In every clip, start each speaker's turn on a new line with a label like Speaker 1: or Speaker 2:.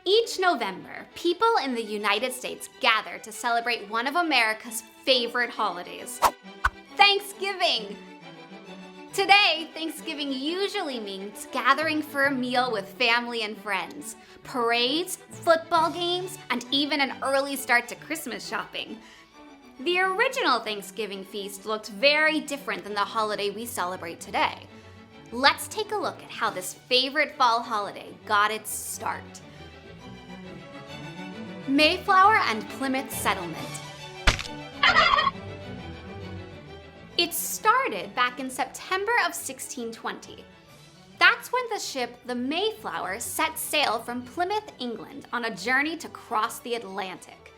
Speaker 1: Each November, people in the United States gather to celebrate one of America's favorite holidays, Thanksgiving. Today, Thanksgiving usually means gathering for a meal with family and friends, parades, football games, and even an early start to Christmas shopping. The original Thanksgiving feast looked very different than the holiday we celebrate today. Let's take a look at how this favorite fall holiday got its start. Mayflower and Plymouth Settlement. It started back in September of 1620. That's when the ship the Mayflower set sail from Plymouth, England, on a journey to cross the Atlantic.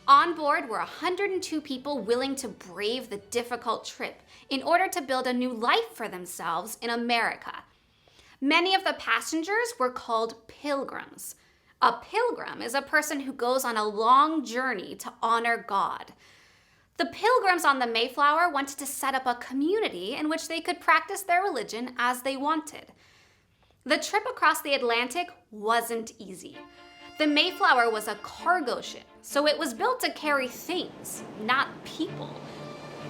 Speaker 1: On board were 102 people willing to brave the difficult trip in order to build a new life for themselves in America. Many of the passengers were called pilgrims. A pilgrim is a person who goes on a long journey to honor God. The pilgrims on the Mayflower wanted to set up a community in which they could practice their religion as they wanted. The trip across the Atlantic wasn't easy. The Mayflower was a cargo ship, so it was built to carry things, not people.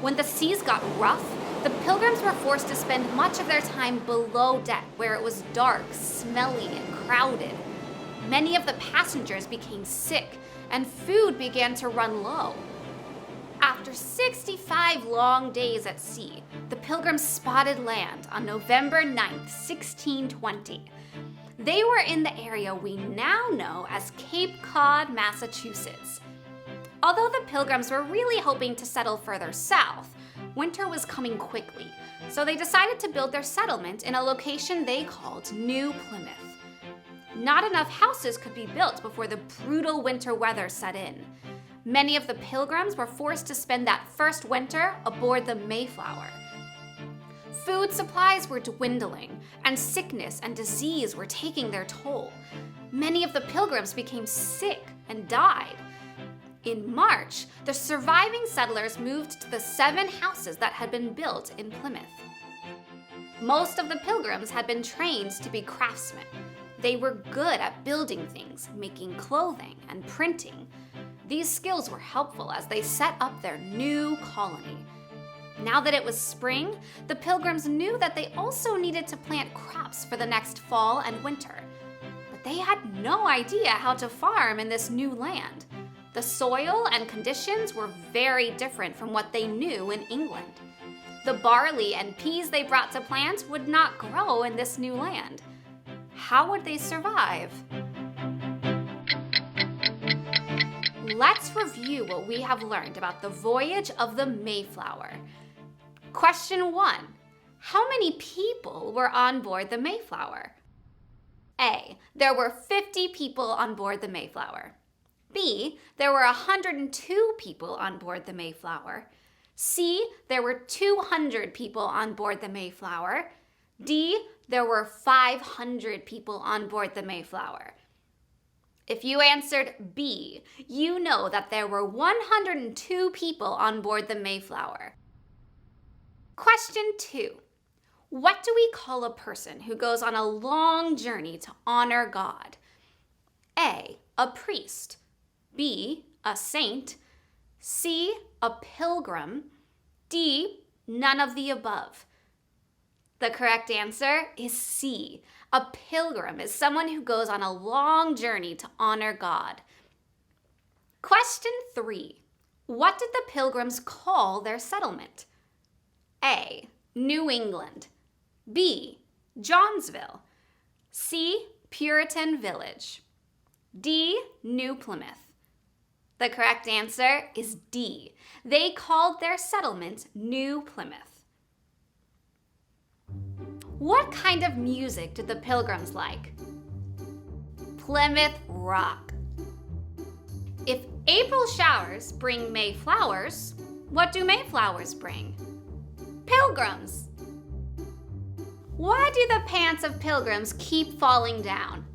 Speaker 1: When the seas got rough, the pilgrims were forced to spend much of their time below deck, where it was dark, smelly, and crowded. Many of the passengers became sick, and food began to run low. After 65 long days at sea, the Pilgrims spotted land on November 9th, 1620. They were in the area we now know as Cape Cod, Massachusetts. Although the Pilgrims were really hoping to settle further south, winter was coming quickly, so they decided to build their settlement in a location they called New Plymouth. Not enough houses could be built before the brutal winter weather set in. Many of the Pilgrims were forced to spend that first winter aboard the Mayflower. Food supplies were dwindling, and sickness and disease were taking their toll. Many of the Pilgrims became sick and died. In March, the surviving settlers moved to the 7 houses that had been built in Plymouth. Most of the Pilgrims had been trained to be craftsmen. They were good at building things, making clothing, and printing. These skills were helpful as they set up their new colony. Now that it was spring, the Pilgrims knew that they also needed to plant crops for the next fall and winter. But they had no idea how to farm in this new land. The soil and conditions were very different from what they knew in England. The barley and peas they brought to plant would not grow in this new land. How would they survive? Let's review what we have learned about the voyage of the Mayflower. Question 1. How many people were on board the Mayflower? A. There were 50 people on board the Mayflower. B. There were 102 people on board the Mayflower. C. There were 200 people on board the Mayflower. D. There were 500 people on board the Mayflower. If you answered B, you know that there were 102 people on board the Mayflower. Question 2. What do we call a person who goes on a long journey to honor God? A. A priest. B. A saint. C. A pilgrim. D. None of the above. The correct answer is C. A pilgrim is someone who goes on a long journey to honor God. Question 3. What did the Pilgrims call their settlement? A. New England. B. Johnsville. C. Puritan Village. D. New Plymouth. The correct answer is D. They called their settlement New Plymouth. What kind of music did the Pilgrims like? Plymouth Rock. If April showers bring May flowers, what do Mayflowers bring? Pilgrims. Why do the pants of pilgrims keep falling down?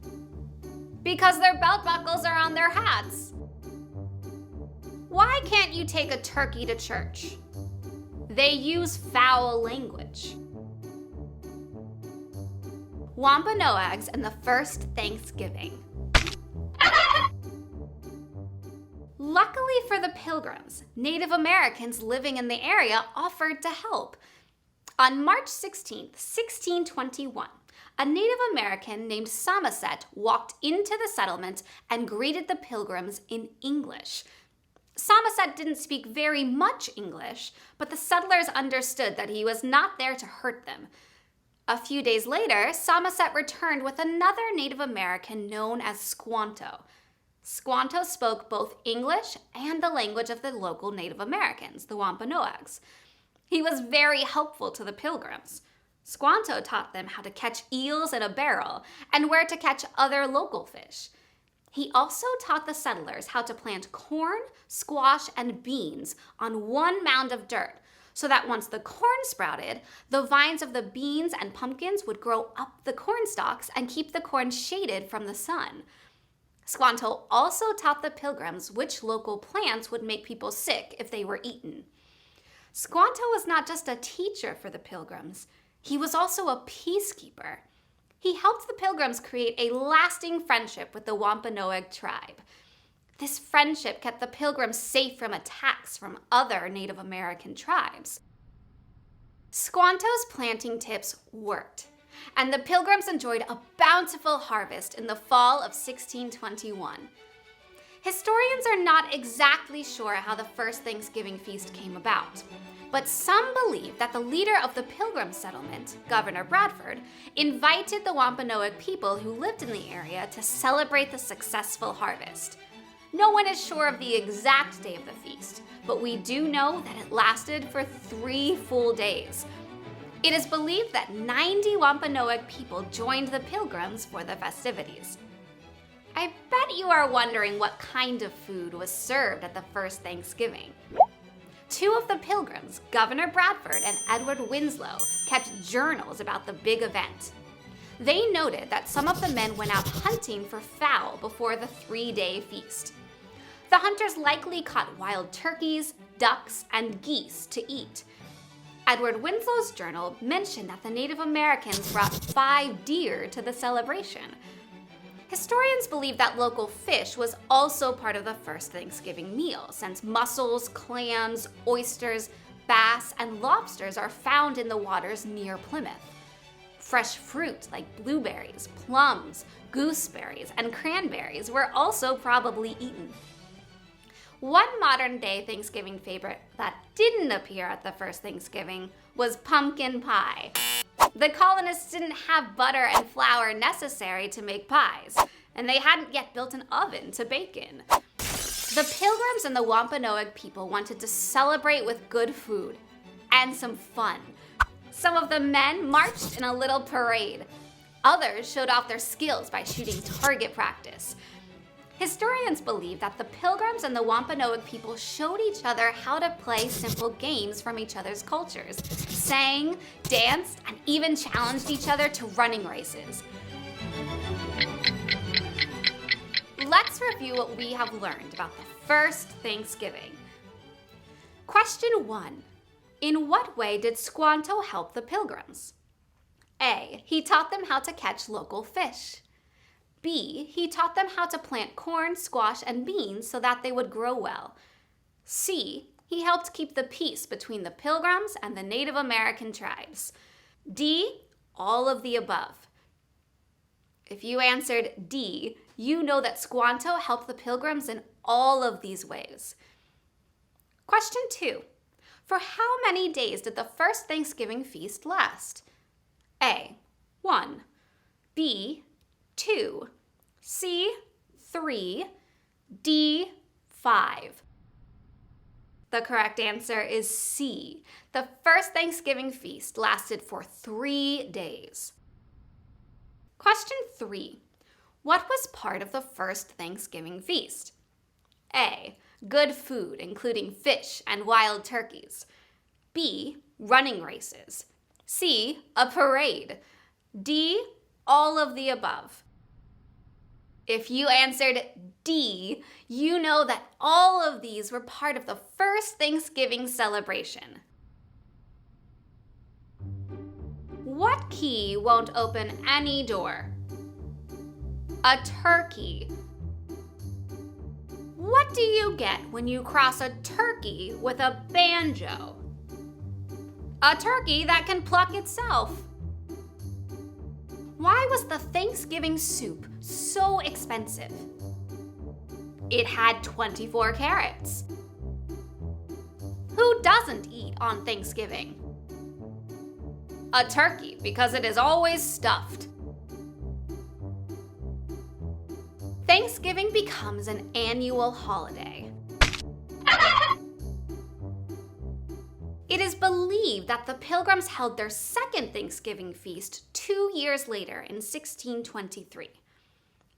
Speaker 1: Because their belt buckles are on their hats. Why can't you take a turkey to church? They use foul language. Wampanoags and the first Thanksgiving. Luckily for the Pilgrims, Native Americans living in the area offered to help. On March 16, 1621, a Native American named Samoset walked into the settlement and greeted the Pilgrims in English. Samoset didn't speak very much English, but the settlers understood that he was not there to hurt them. A few days later, Samoset returned with another Native American known as Squanto. Squanto spoke both English and the language of the local Native Americans, the Wampanoags. He was very helpful to the Pilgrims. Squanto taught them how to catch eels in a barrel and where to catch other local fish. He also taught the settlers how to plant corn, squash, and beans on one mound of dirt, so that once the corn sprouted, the vines of the beans and pumpkins would grow up the corn stalks and keep the corn shaded from the sun. Squanto also taught the Pilgrims which local plants would make people sick if they were eaten. Squanto was not just a teacher for the Pilgrims, he was also a peacekeeper. He helped the Pilgrims create a lasting friendship with the Wampanoag tribe. This friendship kept the Pilgrims safe from attacks from other Native American tribes. Squanto's planting tips worked, and the Pilgrims enjoyed a bountiful harvest in the fall of 1621. Historians are not exactly sure how the first Thanksgiving feast came about, but some believe that the leader of the Pilgrim settlement, Governor Bradford, invited the Wampanoag people who lived in the area to celebrate the successful harvest. No one is sure of the exact day of the feast, but we do know that it lasted for 3 full days. It is believed that 90 Wampanoag people joined the Pilgrims for the festivities. I bet you are wondering what kind of food was served at the first Thanksgiving. 2 of the Pilgrims, Governor Bradford and Edward Winslow, kept journals about the big event. They noted that some of the men went out hunting for fowl before the 3-day feast. The hunters likely caught wild turkeys, ducks, and geese to eat. Edward Winslow's journal mentioned that the Native Americans brought 5 deer to the celebration. Historians believe that local fish was also part of the first Thanksgiving meal, since mussels, clams, oysters, bass, and lobsters are found in the waters near Plymouth. Fresh fruit like blueberries, plums, gooseberries, and cranberries were also probably eaten. One modern-day Thanksgiving favorite that didn't appear at the first Thanksgiving was pumpkin pie. The colonists didn't have butter and flour necessary to make pies, and they hadn't yet built an oven to bake in. The Pilgrims and the Wampanoag people wanted to celebrate with good food and some fun. Some of the men marched in a little parade. Others showed off their skills by shooting target practice. Historians believe that the Pilgrims and the Wampanoag people showed each other how to play simple games from each other's cultures, sang, danced, and even challenged each other to running races. Let's review what we have learned about the first Thanksgiving. Question 1. In what way did Squanto help the Pilgrims? A. He taught them how to catch local fish. B. He taught them how to plant corn, squash, and beans so that they would grow well. C. He helped keep the peace between the Pilgrims and the Native American tribes. D. All of the above. If you answered D, you know that Squanto helped the Pilgrims in all of these ways. Question 2. For how many days did the first Thanksgiving feast last? A. 1. B. 2. C. 3. D. 5. The correct answer is C. The first Thanksgiving feast lasted for 3 days. Question 3. What was part of the first Thanksgiving feast? A. Good food, including fish and wild turkeys. B. Running races. C. A parade. D. All of the above. If you answered D, you know that all of these were part of the first Thanksgiving celebration. What key won't open any door? A turkey. What do you get when you cross a turkey with a banjo? A turkey that can pluck itself. Why was the Thanksgiving soup so expensive? It had 24 carrots. Who doesn't eat on Thanksgiving? A turkey, because it is always stuffed. Thanksgiving becomes an annual holiday. It is believed that the Pilgrims held their second Thanksgiving feast 2 years later in 1623.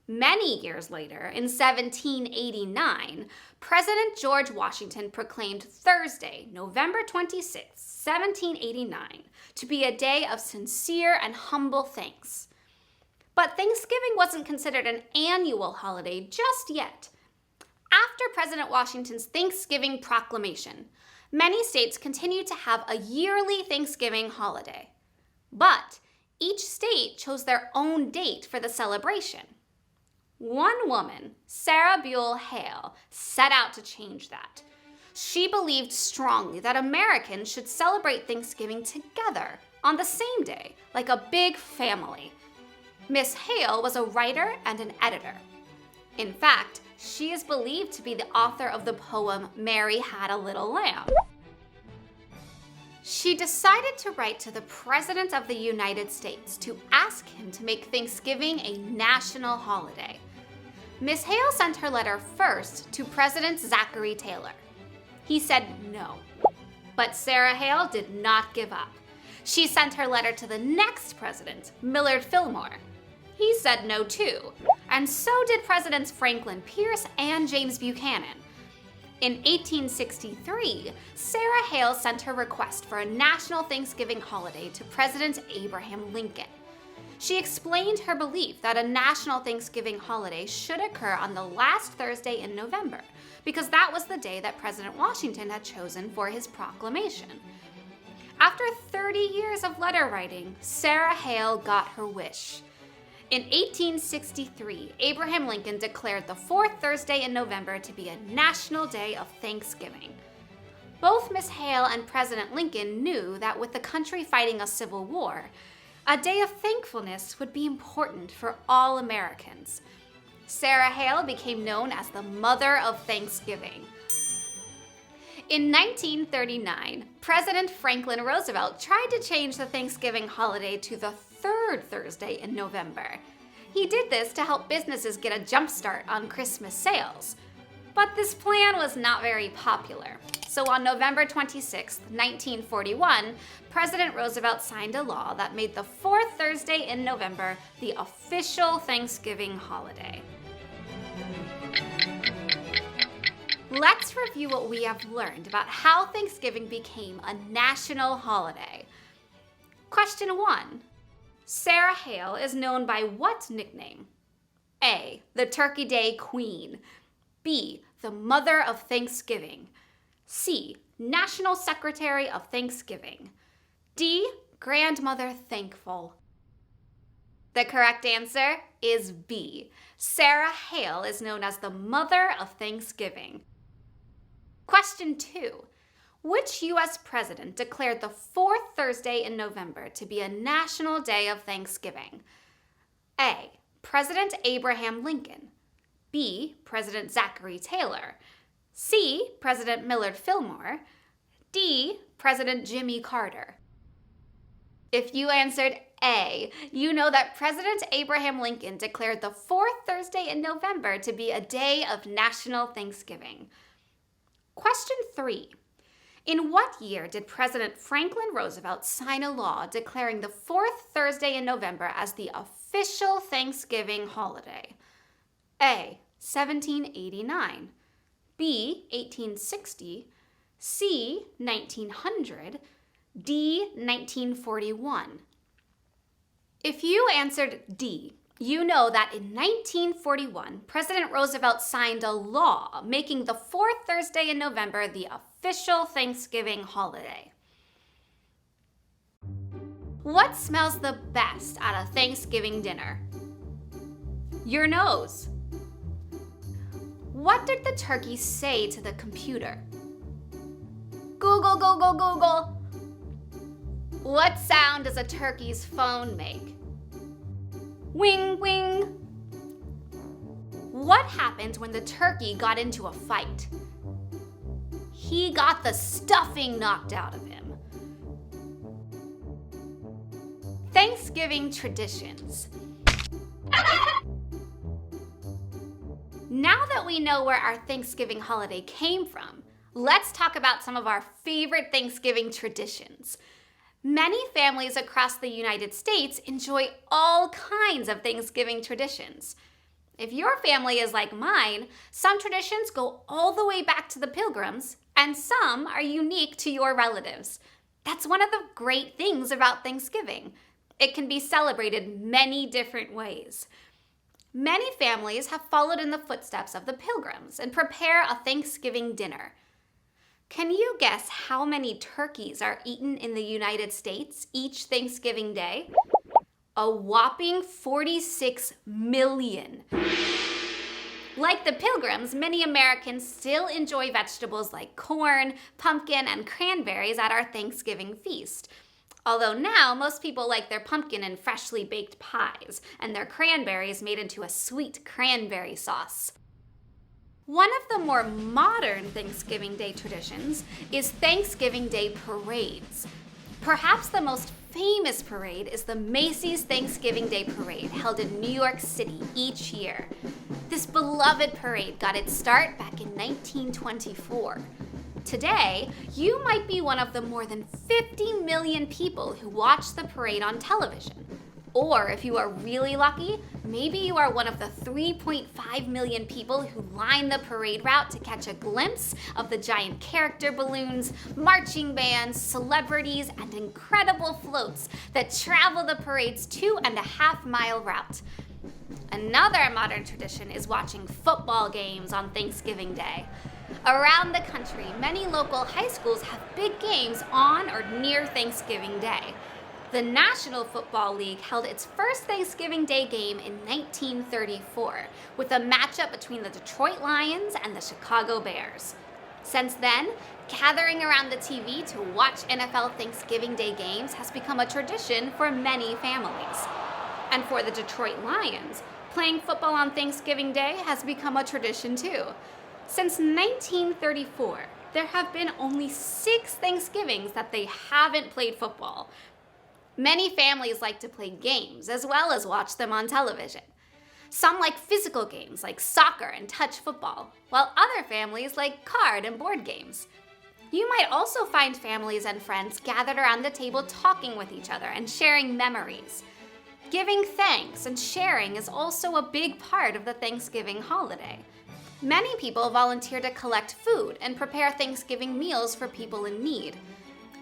Speaker 1: Many years later, in 1789, President George Washington proclaimed Thursday, November 26, 1789, to be a day of sincere and humble thanks. But Thanksgiving wasn't considered an annual holiday just yet. After President Washington's Thanksgiving proclamation, many states continued to have a yearly Thanksgiving holiday. But each state chose their own date for the celebration. One woman, Sarah Buell Hale, set out to change that. She believed strongly that Americans should celebrate Thanksgiving together on the same day, like a big family. Miss Hale was a writer and an editor. In fact, she is believed to be the author of the poem Mary Had a Little Lamb. She decided to write to the President of the United States to ask him to make Thanksgiving a national holiday. Miss Hale sent her letter first to President Zachary Taylor. He said no. But Sarah Hale did not give up. She sent her letter to the next president, Millard Fillmore. He said no too, and so did Presidents Franklin Pierce and James Buchanan. In 1863, Sarah Hale sent her request for a national Thanksgiving holiday to President Abraham Lincoln. She explained her belief that a national Thanksgiving holiday should occur on the last Thursday in November, because that was the day that President Washington had chosen for his proclamation. After 30 years of letter writing, Sarah Hale got her wish. In 1863, Abraham Lincoln declared the fourth Thursday in November to be a national day of Thanksgiving. Both Miss Hale and President Lincoln knew that with the country fighting a civil war, a day of thankfulness would be important for all Americans. Sarah Hale became known as the Mother of Thanksgiving. In 1939, President Franklin Roosevelt tried to change the Thanksgiving holiday to the third Thursday in November. He did this to help businesses get a jump start on Christmas sales. But this plan was not very popular. So on November 26, 1941, President Roosevelt signed a law that made the fourth Thursday in November the official Thanksgiving holiday. Let's review what we have learned about how Thanksgiving became a national holiday. Question 1. Sarah Hale is known by what nickname? A. The Turkey Day Queen. B. The Mother of Thanksgiving. C. National Secretary of Thanksgiving. D. Grandmother Thankful. The correct answer is B. Sarah Hale is known as the Mother of Thanksgiving. Question 2. Which U.S. president declared the fourth Thursday in November to be a national day of Thanksgiving? A. President Abraham Lincoln. B. President Zachary Taylor. C. President Millard Fillmore. D. President Jimmy Carter. If you answered A, you know that President Abraham Lincoln declared the fourth Thursday in November to be a day of national Thanksgiving. Question 3. In what year did President Franklin Roosevelt sign a law declaring the fourth Thursday in November as the official Thanksgiving holiday? A. 1789. B. 1860. C. 1900. D. 1941. If you answered D, you know that in 1941, President Roosevelt signed a law making the fourth Thursday in November the official Thanksgiving holiday. What smells the best at a Thanksgiving dinner? Your nose. What did the turkey say to the computer? Google, Google, Google. What sound does a turkey's phone make? Wing, wing. What happened when the turkey got into a fight? He got the stuffing knocked out of him. Thanksgiving traditions. Now that we know where our Thanksgiving holiday came from, let's talk about some of our favorite Thanksgiving traditions. Many families across the United States enjoy all kinds of Thanksgiving traditions. If your family is like mine, some traditions go all the way back to the Pilgrims, and some are unique to your relatives. That's one of the great things about Thanksgiving. It can be celebrated many different ways. Many families have followed in the footsteps of the Pilgrims and prepare a Thanksgiving dinner. Can you guess how many turkeys are eaten in the United States each Thanksgiving Day? A whopping 46 million. Like the Pilgrims, many Americans still enjoy vegetables like corn, pumpkin, and cranberries at our Thanksgiving feast. Although now, most people like their pumpkin in freshly baked pies, and their cranberries made into a sweet cranberry sauce. One of the more modern Thanksgiving Day traditions is Thanksgiving Day parades. Perhaps the most famous parade is the Macy's Thanksgiving Day Parade, held in New York City each year. This beloved parade got its start back in 1924. Today, you might be one of the more than 50 million people who watch the parade on television. Or if you are really lucky, maybe you are one of the 3.5 million people who line the parade route to catch a glimpse of the giant character balloons, marching bands, celebrities, and incredible floats that travel the parade's 2.5-mile route. Another modern tradition is watching football games on Thanksgiving Day. Around the country, many local high schools have big games on or near Thanksgiving Day. The National Football League held its first Thanksgiving Day game in 1934, with a matchup between the Detroit Lions and the Chicago Bears. Since then, gathering around the TV to watch NFL Thanksgiving Day games has become a tradition for many families. And for the Detroit Lions, playing football on Thanksgiving Day has become a tradition too. Since 1934, there have been only 6 Thanksgivings that they haven't played football. Many families like to play games as well as watch them on television. Some like physical games like soccer and touch football, while other families like card and board games. You might also find families and friends gathered around the table talking with each other and sharing memories. Giving thanks and sharing is also a big part of the Thanksgiving holiday. Many people volunteer to collect food and prepare Thanksgiving meals for people in need.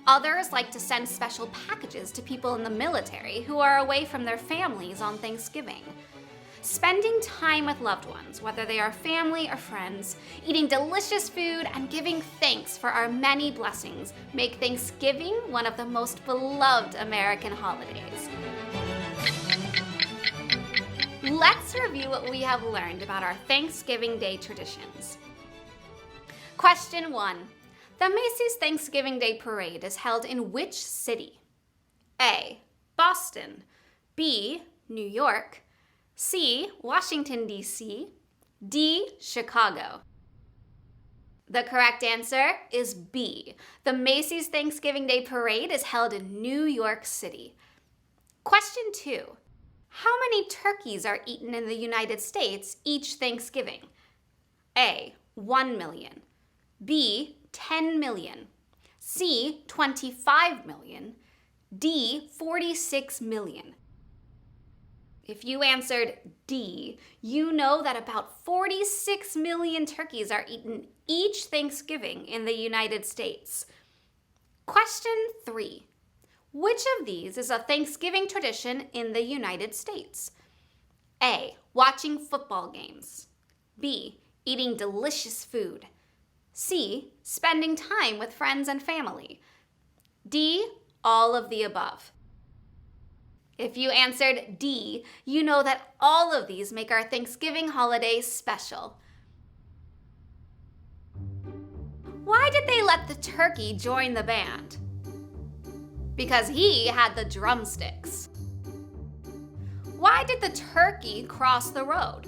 Speaker 1: Others like to send special packages to people in the military who are away from their families on Thanksgiving. Spending time with loved ones, whether they are family or friends, eating delicious food, and giving thanks for our many blessings make Thanksgiving one of the most beloved American holidays. Let's review what we have learned about our Thanksgiving Day traditions. Question 1. The Macy's Thanksgiving Day Parade is held in which city? A. Boston. B. New York. C. Washington, D.C. D. Chicago. The correct answer is B. The Macy's Thanksgiving Day Parade is held in New York City. Question 2. How many turkeys are eaten in the United States each Thanksgiving? A. 1 million. B. 10 million. C. 25 million. D. 46 million. If you answered D, you know that about 46 million turkeys are eaten each Thanksgiving in the United States. Question 3. Which of these is a Thanksgiving tradition in the United States? A. Watching football games. B. Eating delicious food. C. Spending time with friends and family. D. All of the above. If you answered D, you know that all of these make our Thanksgiving holiday special. Why did they let the turkey join the band? Because he had the drumsticks. Why did the turkey cross the road?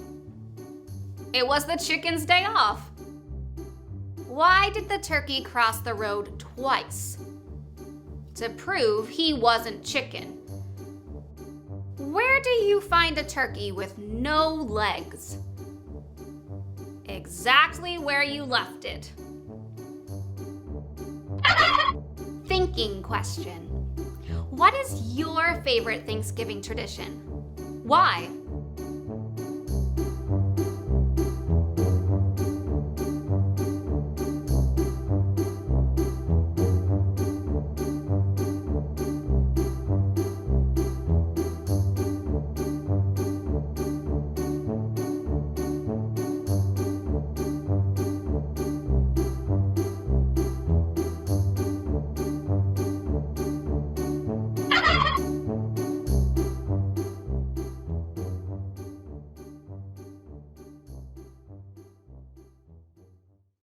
Speaker 1: It was the chicken's day off. Why did the turkey cross the road twice? To prove he wasn't chicken. Where do you find a turkey with no legs? Exactly where you left it. Thinking question. What is your favorite Thanksgiving tradition? Why?